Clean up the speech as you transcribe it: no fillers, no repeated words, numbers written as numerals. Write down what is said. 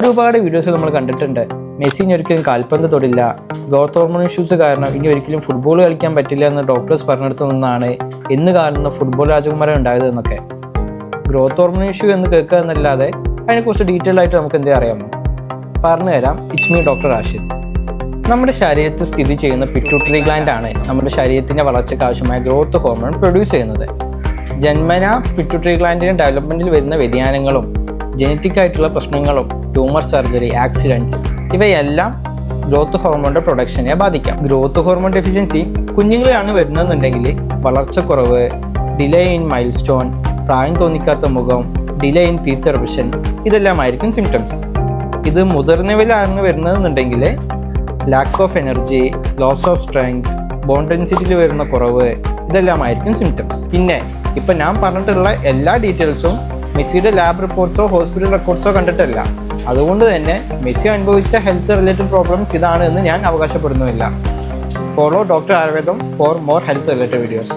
ഒരുപാട് വീഡിയോസ് നമ്മൾ കണ്ടിട്ടുണ്ട്. മെസ്സി ഇനി ഒരിക്കലും കാൽപന്ത് തൊടില്ല, ഗ്രോത്ത് ഹോർമോൺ ഇഷ്യൂസ് കാരണം ഇനി ഒരിക്കലും ഫുട്ബോൾ കളിക്കാൻ പറ്റില്ല എന്ന് ഡോക്ടേഴ്സ് പറഞ്ഞെടുത്തു നിന്നാണ് എന്ന് കാണുന്ന ഫുട്ബോൾ രാജകുമാരൻ ഉണ്ടായതെന്നൊക്കെ. ഗ്രോത്ത് ഹോർമോൺ ഇഷ്യൂ എന്ന് കേൾക്കുക എന്നല്ലാതെ അതിനെക്കുറിച്ച് ഡീറ്റെയിൽ ആയിട്ട് നമുക്ക് എന്തേ അറിയാമോ? പറഞ്ഞു തരാം. It's me doctor Rashid. നമ്മുടെ ശരീരത്തിൽ സ്ഥിതി ചെയ്യുന്ന പിറ്റ്യൂട്ടറി ഗ്ലാൻഡ് ആണ് നമ്മുടെ ശരീരത്തിൻ്റെ വളർച്ചയ്ക്ക് ആവശ്യമായ ഗ്രോത്ത് ഹോർമോൺ പ്രൊഡ്യൂസ് ചെയ്യുന്നത്. ജന്മന പിറ്റ്യൂട്ടറി ഗ്ലാൻഡിൻ്റെ ഡെവലപ്മെൻറ്റിൽ വരുന്ന വ്യതിയാനങ്ങളും ജനറ്റിക് ആയിട്ടുള്ള പ്രശ്നങ്ങളും ട്യൂമർ സർജറി, ആക്സിഡൻറ്റ്സ് ഇവയെല്ലാം ഗ്രോത്ത് ഹോർമോണിൻ്റെ പ്രൊഡക്ഷനെ ബാധിക്കാം. ഗ്രോത്ത് ഹോർമോൺ ഡെഫിഷ്യൻസി കുഞ്ഞുങ്ങളെയാണ് വരുന്നതെന്നുണ്ടെങ്കിൽ വളർച്ചക്കുറവ്, ഡിലേ ഇൻ മൈൽ സ്റ്റോൺ, പ്രായം തോന്നിക്കാത്ത മുഖം, ഡിലേ ഇൻ ടീത്ത് എറപ്ഷൻ ഇതെല്ലാമായിരിക്കും സിംറ്റംസ്. ഇത് മുതിർന്നവരിലാണ് വരുന്നതെന്നുണ്ടെങ്കിൽ lack of energy, loss of strength, bone ഡെൻസിറ്റിയിൽ വരുന്ന കുറവ് ഇതെല്ലാമായിരിക്കും സിംറ്റംസ്. പിന്നെ ഇപ്പം ഞാൻ പറഞ്ഞിട്ടുള്ള എല്ലാ ഡീറ്റെയിൽസും മെസ്സിയുടെ ലാബ് റിപ്പോർട്ട്സോ ഹോസ്പിറ്റൽ റെക്കോർഡ്സോ കണ്ടിട്ടല്ല. അതുകൊണ്ട് തന്നെ മെസ്സി അനുഭവിച്ച ഹെൽത്ത് റിലേറ്റഡ് പ്രോബ്ലംസ് ഇതാണ് എന്ന് ഞാൻ അവകാശപ്പെടുന്നുമില്ല. ഫോളോ ഡോക്ടർ ആയുർവേദം for more health related videos.